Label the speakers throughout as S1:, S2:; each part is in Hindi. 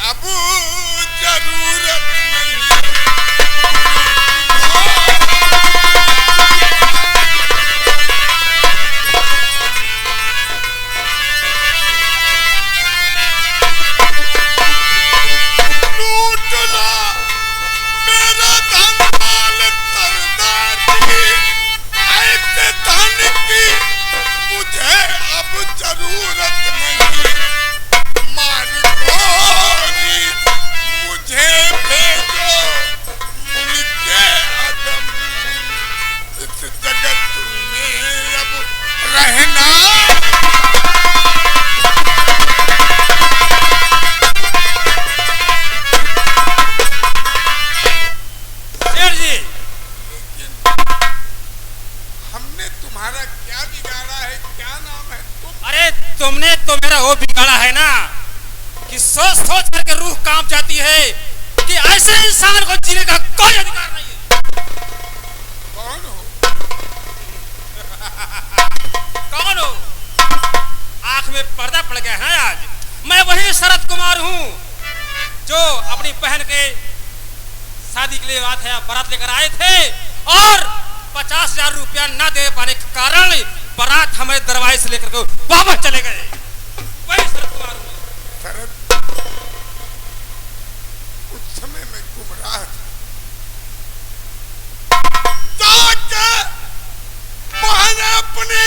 S1: अब जरूरत नहीं। लूटना मेरा धन माल तरदारी, ऐसे धन की मुझे अब जरूरत नहीं। मार गोरी मुझे भेजो मुझे अदम, इस जगत में अब रहना।
S2: शेर जी,
S1: लेकिन हमने तुम्हारा क्या बिगाड़ा है? क्या नाम है तुम?
S2: अरे तुमने तो मेरा वो बिगाड़ा है ना कि सोच सोच करके रूह कांप जाती है कि ऐसे इंसान को जीने का कोई अधिकार नहीं है।
S1: कौन हो?
S2: कौन हो? आंख में पर्दा पड़ गया है आज। मैं वही शरद कुमार हूँ जो अपनी बहन के शादी के लिए बारात लेकर आए थे और 50,000 रुपया न दे पाने के कारण बारात हमारे दरवाजे से लेकर के वापस चले गए। वही शरद कुमार हूँ।
S1: शरद, उस समय मैं गुमराह था। जाके बहन अपनी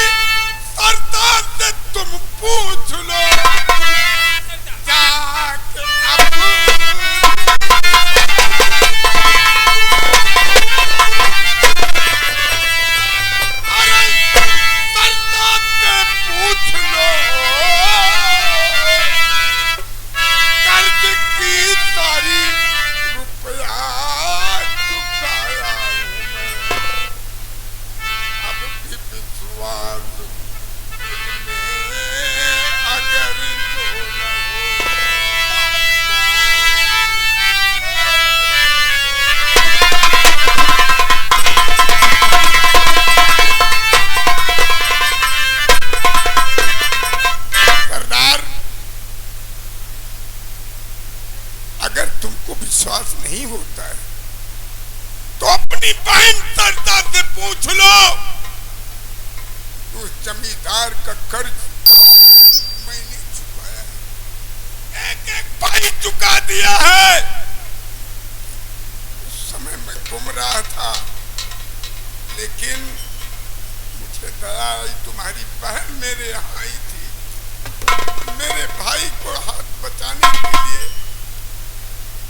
S1: सरदार से तुम पूछ लो। जाके अरे सरदार से पूछ लो। कर्ज की सारी रुपया चुकाया हूं मैं। अब भी विश्वास में अगर तो न हो। सरदार, अगर तुमको विश्वास नहीं होता है तो अपनी बहन सरदार से पूछ लो। उस जमींदार का कर्ज मैंने चुकाया है, एक एक भाई चुका दिया है। उस समय मैं गुमराह था, लेकिन मुझे दया आई, तुम्हारी बहन मेरे यहाँ आई थी। मेरे भाई को हाथ बचाने के लिए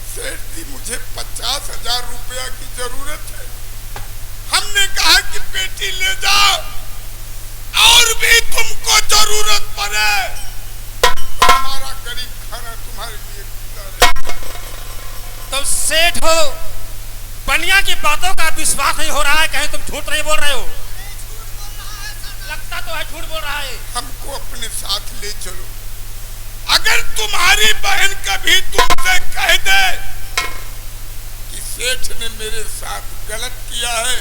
S1: सेठ जी मुझे 50,000 रुपया की जरूरत है। हमने कहा कि बेटी ले जाओ, और भी तुमको जरूरत पड़े तो हमारा गरीब खाना तुम्हारे लिए खुला रहे।
S2: तुम सेठ हो, बनिया की बातों का विश्वास नहीं हो रहा है। कहीं तुम झूठ नहीं बोल रहे हो? लगता तो है झूठ बोल रहा है।
S1: हमको अपने साथ ले चलो। अगर तुम्हारी बहन कभी तुमसे कह दे कि सेठ ने मेरे साथ गलत किया है,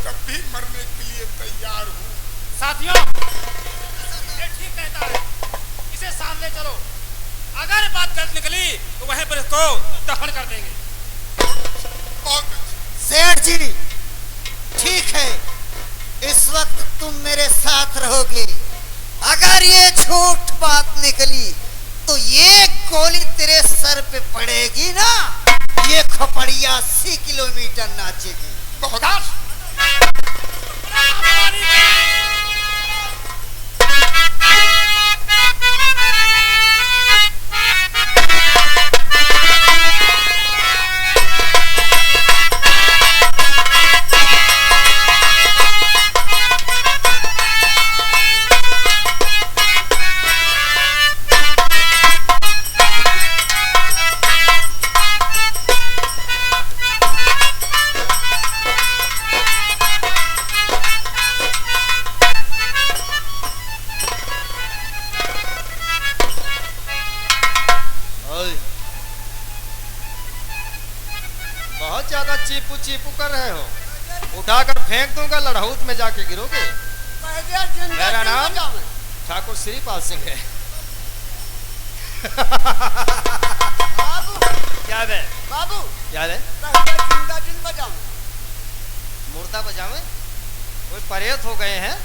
S1: तब भी मरने के लिए तैयार हूँ।
S2: साथियों, ये ठीक कहता है, इसे साथ ले चलो। अगर बात गलत निकली तो वहीं पर इसको दफन कर देंगे।
S1: बहुत अच्छा।
S3: सेठ जी, ठीक है, इस वक्त तुम मेरे साथ रहोगे। अगर ये झूठ बात निकली तो ये गोली तेरे सर पे पड़ेगी ना, ये खोपड़िया 80 किलोमीटर नाचेगी।
S1: बहुत
S4: चीपू चीपू कर रहे हो, उठाकर फेंक दूंगा, लड़हूत में जाके गिरोगे। मेरा नाम ठाकुर श्रीपाल सिंह है।
S3: बाबू
S4: क्या है
S3: बाबू
S4: क्या है
S3: जिंदा जिन बजाऊं
S4: मुर्दा बजावे कोई परेत हो गए हैं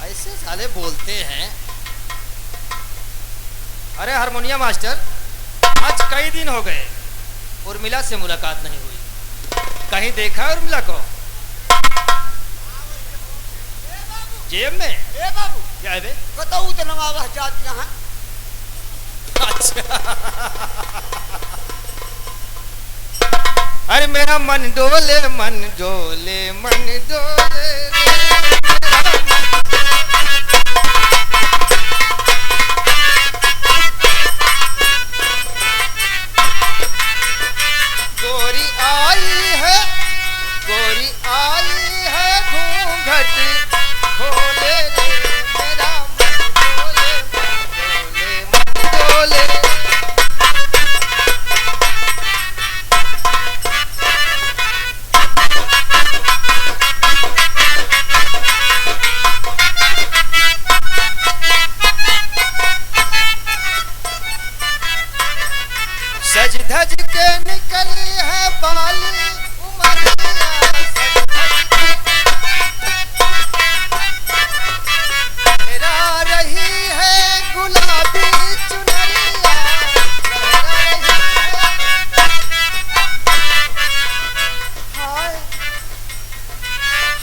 S4: ऐसे साले बोलते हैं। अरे हारमोनियम मास्टर, आज कई दिन हो गए उर्मिला से मुलाकात नहीं हुई। कहीं देखा उर्मिला को? जेब में?
S3: ए बाबू
S4: क्या है बे?
S3: बताऊ तो नवाब जात कहाँ?
S4: अच्छा। अरे मेरा मन डोले मन डोले मन डोले गोरी आई है घूंघट खोले रे मेरा मन डोले। सज धज के निकली है बाली उमरिया, लहरा रही है गुलाबी चुनरिया, हाय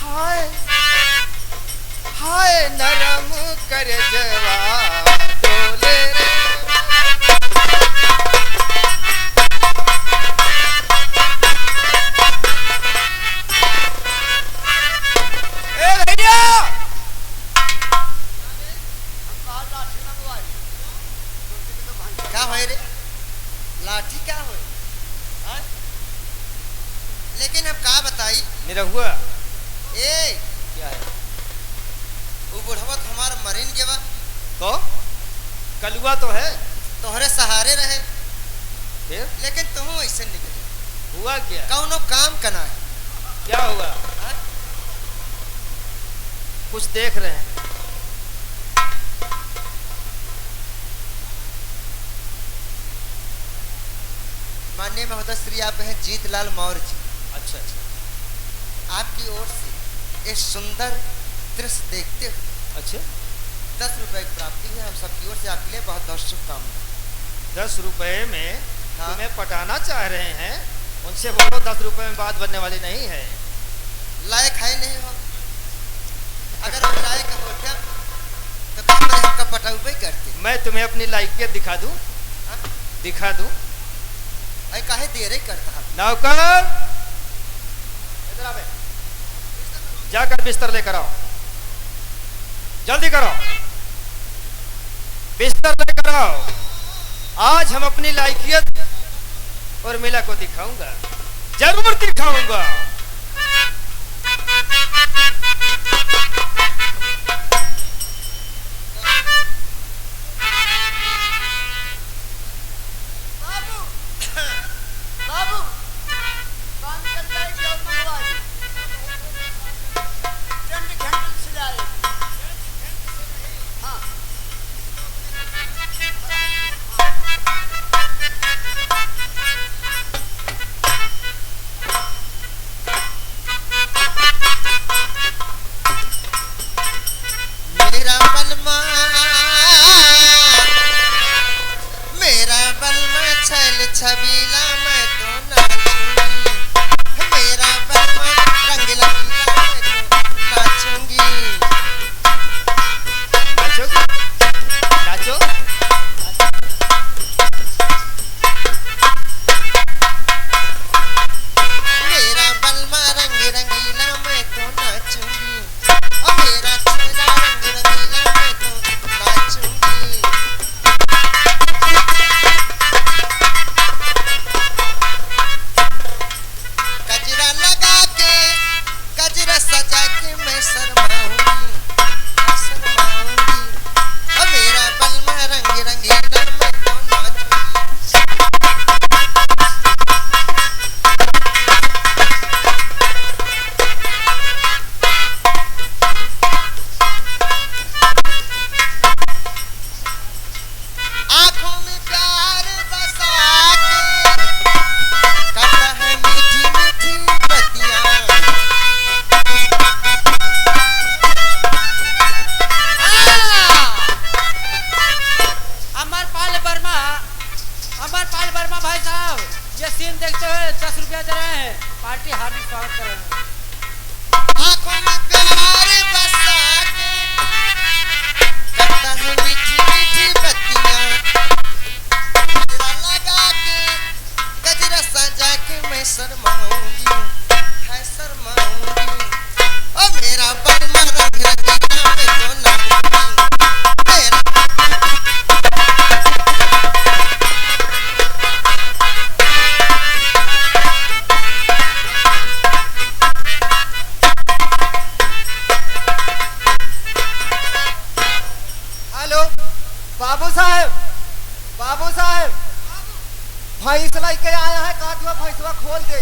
S4: हाय हाय नरम कर जवा डोले रे।
S3: क्या होए रे? लाठी क्या होए? हाँ? लेकिन अब का बताई?
S4: मेरा हुआ
S3: ए
S4: क्या है?
S3: वो बुढ़वा तो हमारा मरीन गेवा
S4: तो कलुआ तो है,
S3: तोहरे सहारे रहे,
S4: फिर
S3: लेकिन तुम ऐसे निकले।
S4: हुआ क्या?
S3: कौनो काम करना है?
S4: क्या हुआ?
S3: हाँ?
S4: कुछ देख रहे हैं?
S3: माननीय महोदय श्री आप हैं जीतलाल मौर्य जी,
S4: अच्छा अच्छा
S3: आपकी ओर से ये सुंदर दृश्य देखते हुए
S4: अच्छा।
S3: 10 रुपए की प्राप्ति है हम सबकी ओर से आपके लिए बहुत बहुत शुभकामनाएं।
S4: 10 रुपए में
S3: हाँ।
S4: तुम्हें पटाना चाह रहे हैं, उनसे बोलो 10 रुपए में बात बनने वाली नहीं है।
S3: लायक है नहीं हो, अगर हम लायक होते तो कहाँ हमका पटाउबे करते।
S4: मैं तुम्हें अपनी लायकियत दिखा दूं?
S3: हाँ?
S4: दिखा दूं?
S3: ऐ काहे देरे करता है?
S4: नौकर इधर आ बे, जाकर बिस्तर लेकर आओ, जल्दी करो, बिस्तर लेकर आओ। आज हम अपनी लायकियत उर्मिला को दिखाऊंगा, जरूर दिखाऊंगा।
S3: बाबू बाबू काम कर जाएगी और मंगवाई चंड घंटे से जाए। हाँ
S5: भाई साहब, ये सीन देखते हुए 10 रुपया दे रहे हैं। पार्टी हार्दिक स्वागत कर रहे हैं।
S3: आंखों में प्यार बसा के करता है मीठी मीठी बत्तियां, गजरा लगा के गजरा सजा के मैं शर्माऊंगी, है शर्माऊंगी। ओ मेरा बर्मा रंग रंगीला मैं तो नाऊंगी, मेरा
S4: बाबू साहब, बाबू साहब, भैंस लेके आया है, काटुआ भैंसवा खोल दे।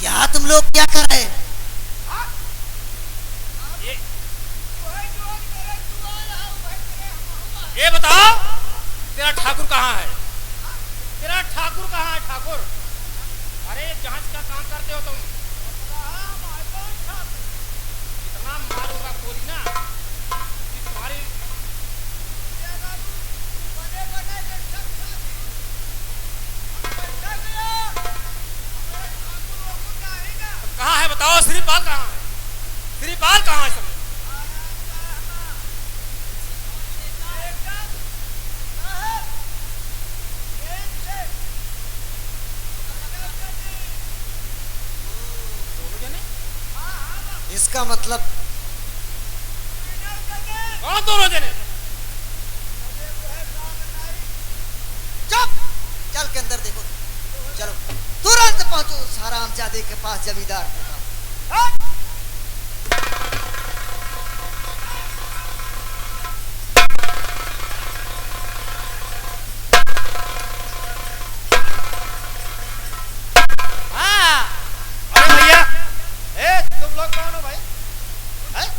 S3: यहाँ तुम लोग क्या कर रहे हैं?
S2: ये बताओ, तेरा ठाकुर कहाँ है? तेरा ठाकुर कहाँ है? ठाकुर, अरे जांच का काम करते हो तुम। इतना मारूंगा गोली ना कि तुम्हारी। कहाँ है बताओ? श्रीपाल कहाँ है? श्रीपाल कहाँ है? सब
S3: इसका मतलब
S2: कौन दोनों जने?
S3: चुप, चल के अंदर देखो। चलो तुरंत पहुंचो उस हरामजादे के पास, जमींदार के पास।
S4: अरे भैया, तुम लोग कौन हो भाई? हैं?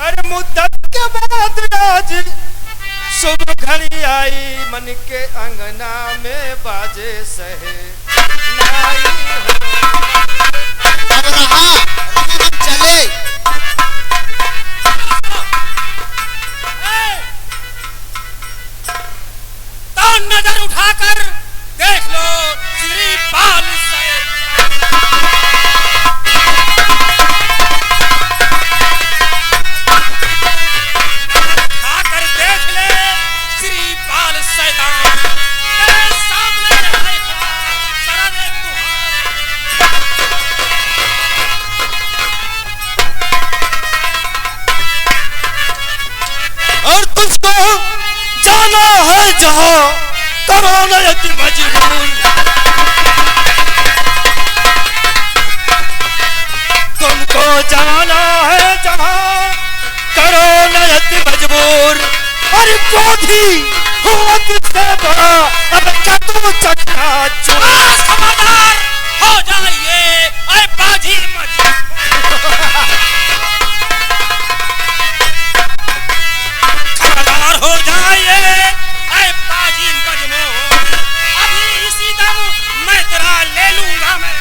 S4: अरे मुद्दत के बाद आज शुभ घड़ी आई, मन के अंगना में बाजे सहे नाई हो।
S3: अब रहा हम चले।
S2: तो नजर उठाकर देख लो श्रीपाल से। उठाकर देख ले श्रीपाल सैतान, तेरे सामने है शरण तुम्हारी।
S4: और तुझको जाना है जहां, करो नयति मजबूर। तुमको जाना है जहां, करो नयति मजबूर। अरे क्रोधी हुआ किससे बड़ा, अब चतु चकना चुरा।
S2: खबरदार हो जाइए ऐ बाजी मजबूर। खबरदार हो जाइए ऐ बाजी मजबूर। अभी इसी दम मैं तेरा ले लूंगा मैं।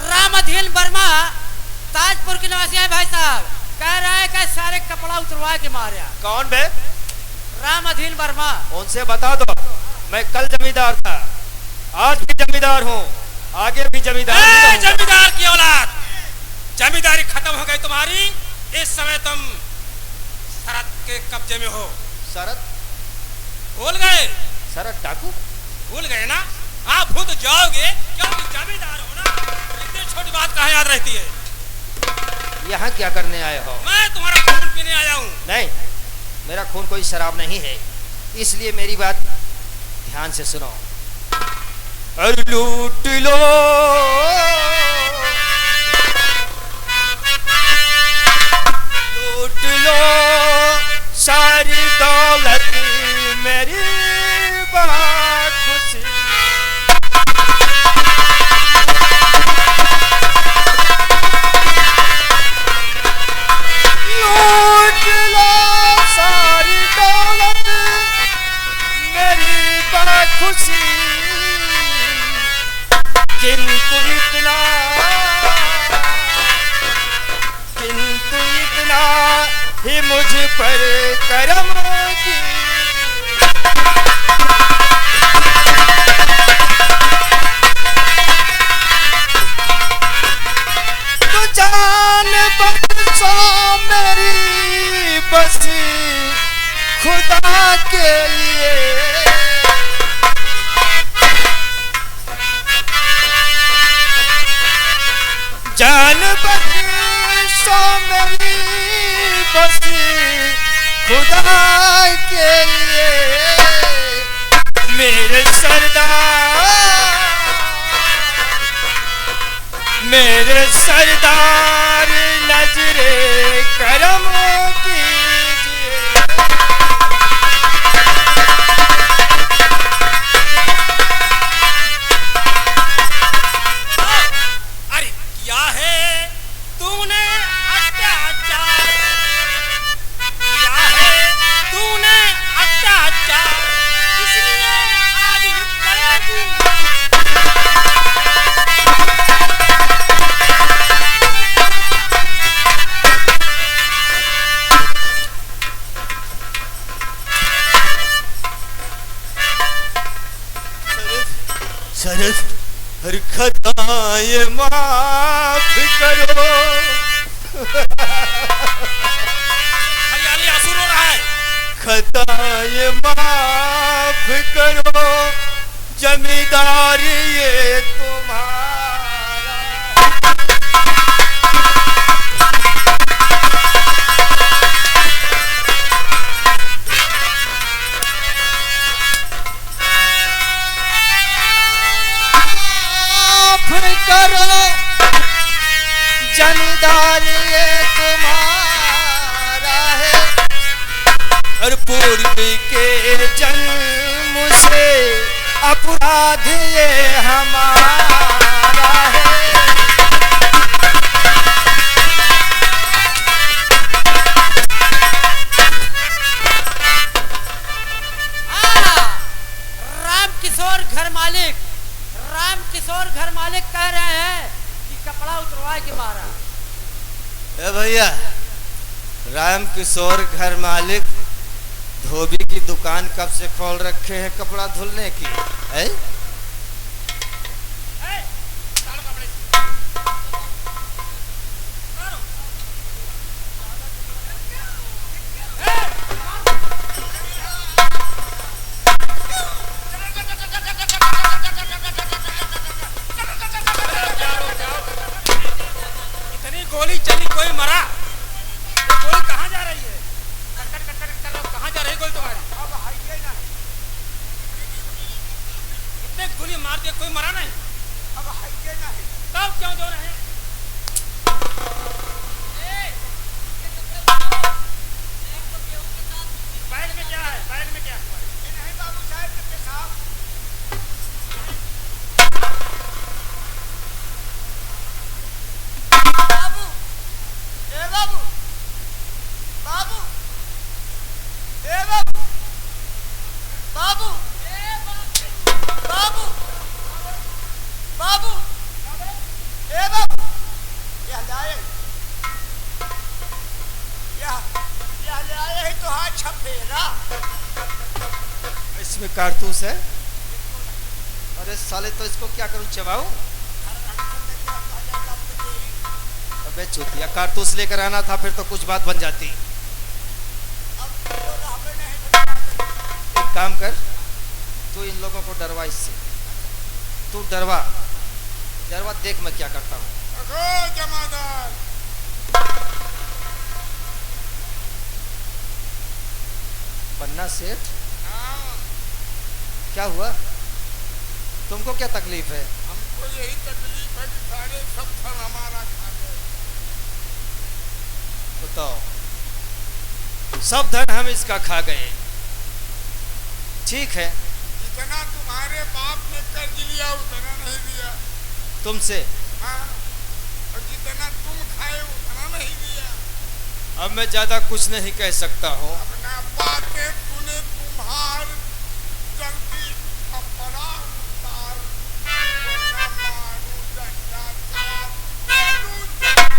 S5: रामाधीन वर्मा ताजपुर के निवासी है भाई साहब। कह रहा है कि सारे कपड़ा उतरवा के मारा।
S4: कौन बे?
S5: रामाधीन वर्मा।
S4: उनसे बता दो, मैं कल जमींदार था, आज भी जमींदार हूँ, आगे भी जमींदार ही रहूंगा।
S2: जमींदार की औलाद, जमींदारी खत्म हो गई तुम्हारी। इस समय तुम शरत के कब्जे में हो।
S4: शरत?
S2: भूल गए?
S4: सारा डाकू।
S2: भूल गए ना? आप भूल तो जाओगे क्योंकि जमींदार हो ना, इतनी छोटी बात कहाँ याद रहती है।
S4: यहाँ क्या करने आए हो?
S2: मैं तुम्हारा खून पीने आया हूँ।
S4: नहीं, मेरा खून कोई शराब नहीं है, इसलिए मेरी बात ध्यान से सुनो। अरे लूट लो लूट लो सारी दौलत मेरी खुशी। लूट लो सारी दौलत मेरी खुशी, किंतु इतना ही मुझ पर करम की। तो जान बख्शो मेरी बस खुदा के लिए। जान बख्शो मेरी बस खुदा के लिए। मेरे सरदार नजरे करम कीजिए।
S2: अरे क्या है तूने अत्याचार, क्या है तूने अत्याचार, इसलिए आज करेगी।
S4: शरद हर खताएं माफ करो।
S2: हरियाली आंसू रो रहा है।
S4: खताएं माफ करो जमींदार ये तुम्हारा। करो जमींदार ये तुम्हारा है, और पूर्व के जन्म से अपराध ये हमारा है।
S5: राम किशोर घर मालिक कह रहे हैं कि कपड़ा उतरवा के मारा।
S4: ए भैया, राम किशोर घर मालिक धोबी की दुकान कब से खोल रखे हैं कपड़ा धुलने की है?
S2: गोली चली, कोई मरा? ये गोली कहाँ जा रही है? कहाँ जा रही है गोली तुम्हारी? अब हाईवे ना, इतने गोली मार दिया, कोई मरा नहीं? अब हाईवे ना है, तब क्यों दो रहे? बैग में क्या है? बैग में क्या है? नहीं बाबू साहब, पेशाब।
S3: बाबू, बाबू, ए बाबू, बाबू, बाबू, बाबू, ए बाबू, यह लाए, यह लाए है तो हाथ छपेरा।
S4: इसमें कारतूस है? अरे साले, तो इसको क्या करूं, चबाऊं? अबे चुतिया, कारतूस लेकर आना था, फिर तो कुछ बात बन जाती। एक काम कर, तू इन लोगों को डरवा इससे, तू डरवा डरवा, देख मैं क्या करता हूँ।
S1: अगो जमादार,
S4: पन्ना सेठ,
S1: हाँ,
S4: क्या हुआ? तुमको क्या तकलीफ है?
S1: हमको यही तकलीफ है कि सारे सब फल हमारा खा गए।
S4: बताओ, सब धन हम इसका खा गए। ठीक है,
S1: जितना तुम्हारे बाप ने कर्ज लिया उतना नहीं दिया,
S4: तुमसे
S1: हाँ, और जितना तुम खाए उतना नहीं दिया।
S4: अब मैं ज्यादा कुछ नहीं कह सकता हूँ।
S1: अपना बातें तूने तुम्हार जल्दी कपड़ा उतार, वरना मारू डंडा चार, मारू चार।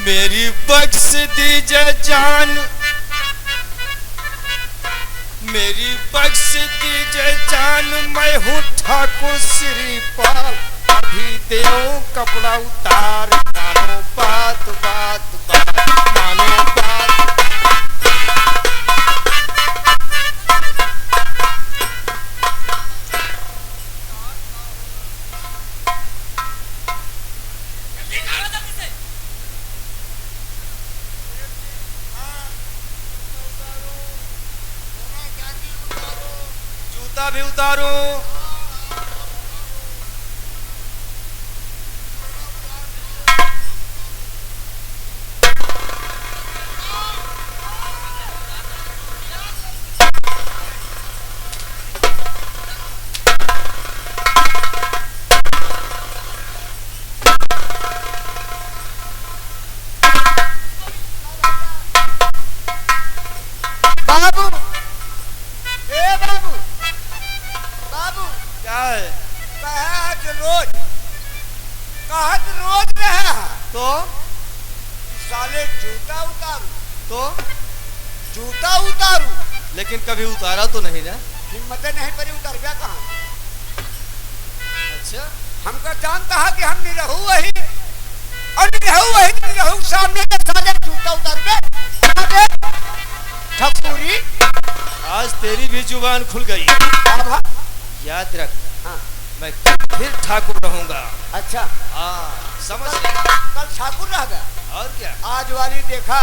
S4: मेरी बख्श दीजिए जान, मेरी बख्श दीजिए जान, मैं हूँ ठाकुर श्रीपाल, अभी देव कपड़ा उतार, मानो बात बात बात, मानो बात।
S1: सोना चांदी उतारो,
S4: जूता भी उतारो।
S3: बाबू, ए बाबू, बाबू,
S4: क्या है?
S3: कहत रोज रहा
S4: तो
S3: साले जूता उतारू,
S4: तो
S3: जूता उतारू,
S4: लेकिन कभी उतारा तो नहीं ना।
S3: हिम्मत नहीं पड़ी उतर गया कहाँ।
S4: अच्छा,
S3: हमका जानता है कि हम निरहू वही, और निरहू सामने के साले जूता उतार के ठकुरी।
S4: आज तेरी भी जुबान खुल गई।
S3: बाबा,
S4: याद रख,
S3: हाँ,
S4: मैं फिर ठाकुर रहूंगा।
S3: अच्छा,
S4: हाँ, समझ
S3: कल
S4: गया।
S3: कल ठाकुर रह गया,
S4: और क्या?
S3: आज वाली देखा,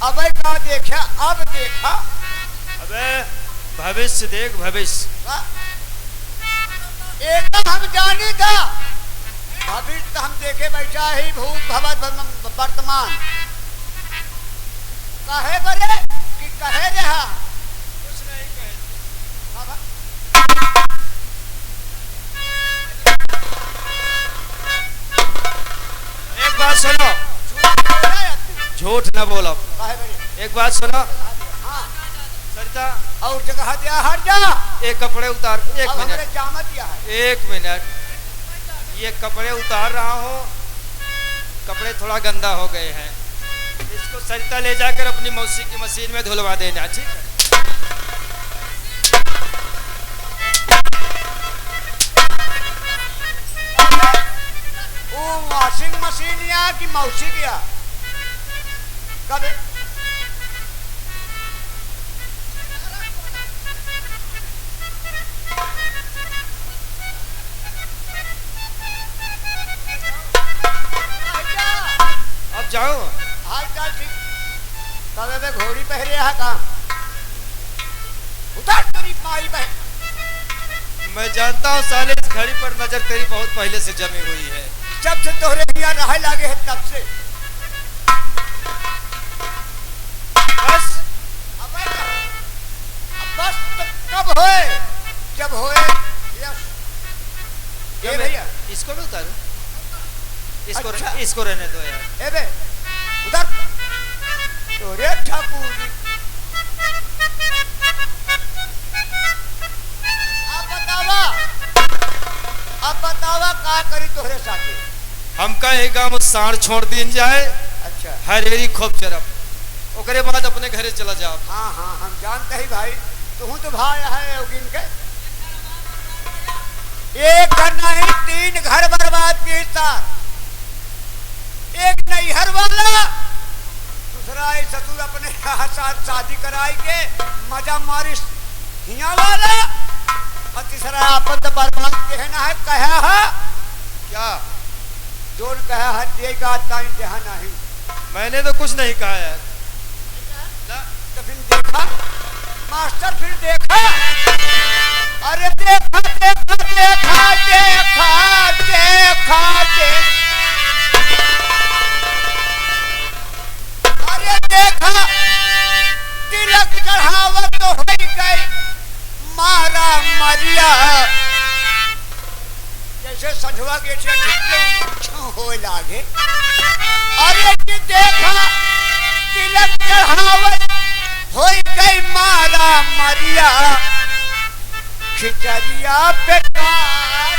S3: अब का देखा, अब देखा।
S4: अबे भविष्य देख, भविष्य।
S3: एकदम हम जानी था, भविष्य तो हम देखे बैठा ही, भूत भविष्य वर्तमान। कहे बरे कि कहे रहा,
S4: कुछ नहीं कहे।
S3: बाबा,
S4: एक बात सुनो,
S3: झूठ बोल रहा है तू।
S4: झूठ न बोलो।
S3: कहे बरे,
S4: एक बात सुनो,
S3: हाँ,
S4: सरिता,
S3: और जगह दिया, हट जा।
S4: ये कपड़े उतार। एक
S3: अब हमने
S4: मिनट,
S3: जामत दिया है।
S4: एक मिनट, ये कपड़े उतार रहा हूँ, कपड़े थोड़ा गंदा हो गए हैं, इसको सरिता ले जाकर अपनी मौसी की मशीन में धुलवा देना। ठीक है?
S3: वो वॉशिंग मशीन या कि मौसी किया कब?
S4: अब जाओ।
S3: हाल चाल ठीक, तब में घोड़ी पहरे है कहाँ? उतार तेरी माई बहन।
S4: मैं जानता हूँ साले, इस घड़ी पर नजर तेरी बहुत पहले से जमी हुई है।
S3: जब से तोहरे यहाँ रह लागे है तब से।
S4: बस
S3: अब बस तो कब होए? जब होए। यस, ये भैया,
S4: इसको भी उतारो, इसको
S3: अच्छा।
S4: इसको रहने दो यार।
S3: ए बे, उधर तोरे ठाकुर अब बतावा का करी तोहरे साथे।
S4: हमका एक गाँव साढ़ छोड़ दिन जाए,
S3: अच्छा,
S4: हरेरी खूब चरब, ओकरे बाद अपने घरे चला जाओ।
S3: हाँ हाँ, हम जानते ही भाई, तू तो भाई है उगिन के।
S6: एक घर नहीं 3 घर बर्बाद किए तार। एक नैहर वाला, दूसरा ससुर अपने साथ शादी कराई के मजा मारिस हिया वाला, और तीसरा अपन तो बर्बाद कहना है कहा है क्या जोन कहा है देगा ताई देहा नहीं।
S4: मैंने तो कुछ नहीं कहा यार।
S6: तो फिर देखा मास्टर, फिर देखा, अरे देखा देखा देखा देखा देखा अरे देखा तिलक चढ़ावत तो हो गई मारा मरिया, जैसे संझवा के हो लागे। अरे देखा तिलक चढ़ावत हो गई मारा मरिया, खिचड़िया बेकार।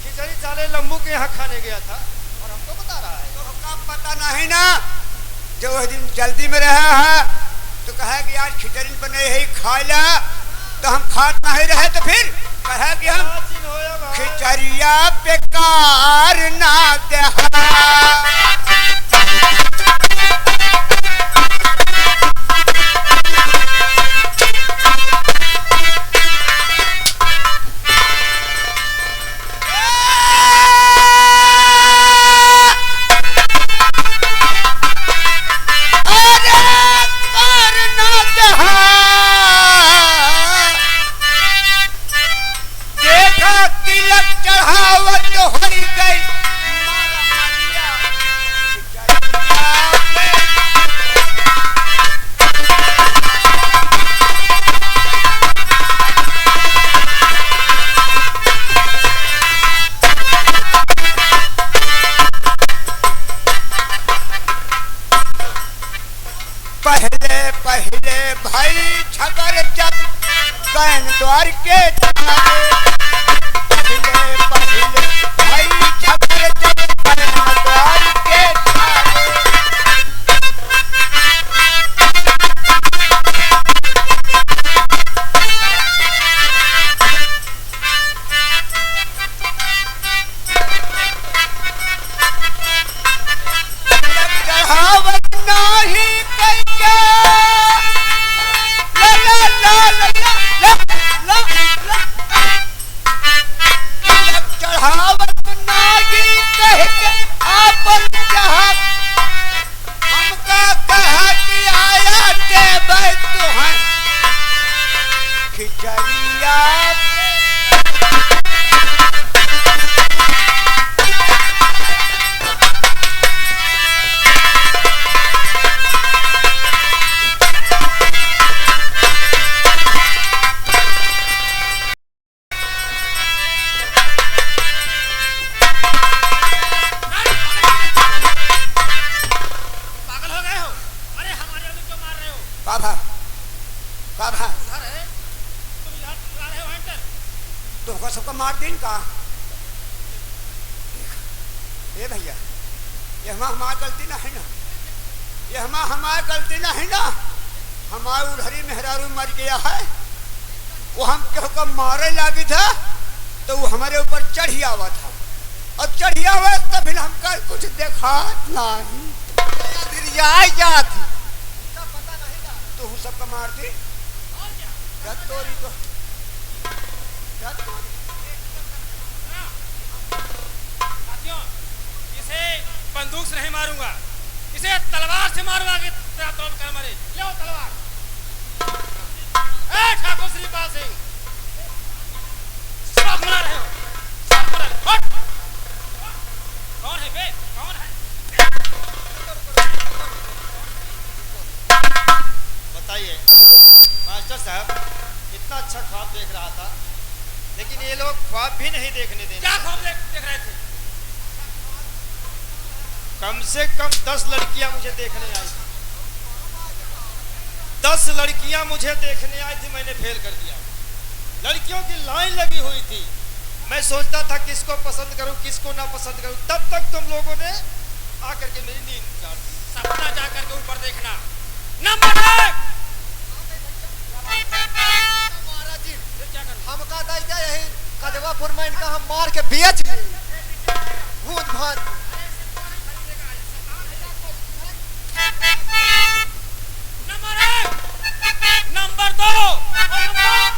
S4: खिचड़ी साले लंबू के यहाँ खाने गया था और हमको बता रहा है।
S6: तो का पता नहीं ना, जो वह दिन जल्दी में रहा है तो कहा कि आज खिचड़ी बने है खा ला, तो हम खात नहीं रहे, तो फिर कहा कि हम खिचड़िया बेकार ना देहा। तिलक चढ़ावत हो गई मारा मरिया, पहले पहले भाई छगर जब कैन द्वार के भाई छगर जब कैन द्वार के चढ़ावत नहीं करके चढ़ावत नागी कह के आपन जहाँ हमका कहा कि आया देवे तुहं खिचड़िया। तुमको सबको मार दिन का ए भैया, ये हमारी गलती ना है ना, ये हमारी गलती ना है ना। हमारे उधरी मेहरारू मर गया है, वो हम केहू को मारे लगी था तो वो हमारे ऊपर चढ़ी आवा था, अब चढ़ी आवा तब हमका कुछ देखा नहीं जाती पता नहीं था। तू सबको मार दी तोरी तो
S2: इसे बंदूक से नहीं मारूंगा, इसे तलवार से मारूंगा कि तोड़ कर मरे। लो तलवार। ए ठाकुर श्रीपाल सिंह, शौक मना रहे हो? शौक मना रहे हो? कौन है बे? कौन है?
S4: बताइए मास्टर साहब, इतना अच्छा ख्वाब देख रहा था, लेकिन ये लोग ख्वाब भी नहीं देखने देंगे।
S2: क्या ख्वाब देख रहे थे?
S4: कम से कम 10 लड़कियां मुझे देखने आई थी, 10 लड़कियां मुझे देखने आई थी, मैंने फेल कर दिया। लड़कियों की लाइन लगी हुई थी, मैं सोचता था किसको पसंद करूं किसको ना पसंद करूं, तब तक तुम लोगों ने आकर के मेरी नींद उतार दी।
S2: सपना जा करके ऊपर देखना। नंबर 1
S6: महाराज जी
S2: ये क्या कर
S6: हम का दैया यही कदवापुर में इनका हम मार के बेच लिए भूत भान
S2: नंबर 1 नंबर 2 और नंबर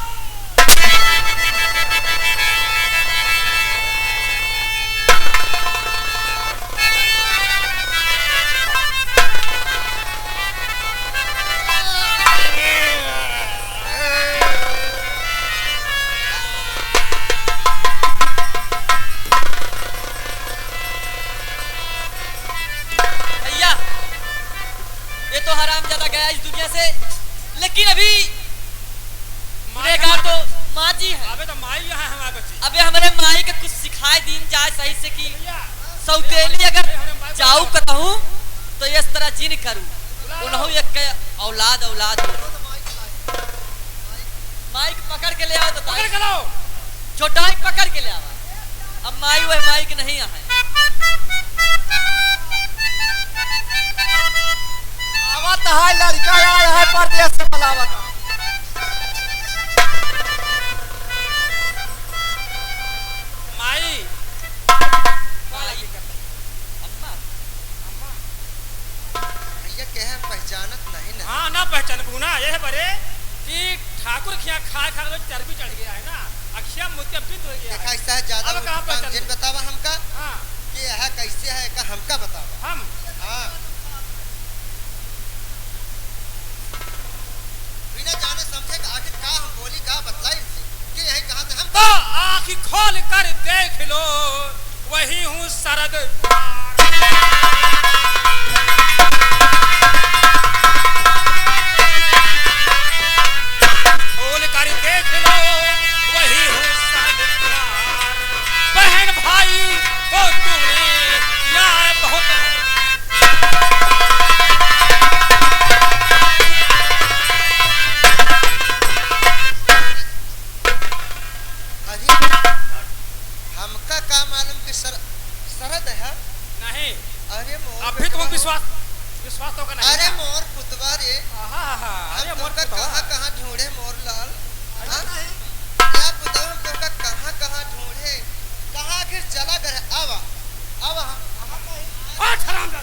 S5: भैया ये तो हरामजादा गया इस दुनिया से, लेकिन अभी गुनहगार तो माँ जी है।
S2: अबे तो माई यहाँ है हमारे बच्ची।
S5: अबे हमारे माई के कुछ सिखाए दीन जाए सही से कि सौतेली अगर जाऊ कहूँ तो इस तरह जिन करूँ उन्हों एक के औलाद औलाद हो। माई के पकड़ के ले आओ तो
S2: पकड़ के लाओ।
S5: छोटा पकड़ के ले आओ। अब माई वह माई के नहीं है।
S6: आवत है लड़का आया है परदेश से बुलावत है।
S2: माई
S5: अम्मा
S3: भैया कहे पहचानत नहीं ना।
S2: हाँ ना पहचान पूना ये है बरे कि ठाकुर खिया खा खा के चर्बी चढ़ गया है ना, अक्षय मोतिया पिंड हो गया
S3: देखा
S2: है।
S3: ऐसा है ज्यादा
S2: अब कहाँ पहचान
S3: जिन बतावा हमका
S2: हाँ
S3: कि यह कैसे है का हमका बतावा।
S2: हम
S3: हाँ बिना जाने समझे कि आखिर का हम बोली का बतलाई कि यही कहाँ से हम
S2: तो आँख खोल कर देख लो वही हूँ शरद खोल कर देख लो वही हूँ शरद बहन भाई को तूने या बहुत
S3: अरे हमका का मालूम कि शरद है।
S2: नहीं।
S3: अरे मोर
S2: अभी तुम विश्वास तो का नहीं
S3: अरे
S2: ना?
S3: मोर पुतवा रे
S2: आहा हा अरे
S3: हम
S2: मोर
S3: तुमका
S2: पुतवा।
S3: कहाँ कहाँ ढूंढे मोर लाल।
S2: ऐसा
S3: हाँ?
S2: नहीं।
S3: क्या पुतवा हम तुमका कहाँ कहाँ ढूंढे कहाँ आखिर चला गए आवा आवा
S2: हट हरामजादा।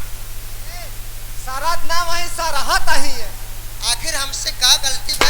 S6: शरद ना वही सरहत ही है।
S3: आखिर हमसे का गलती भाई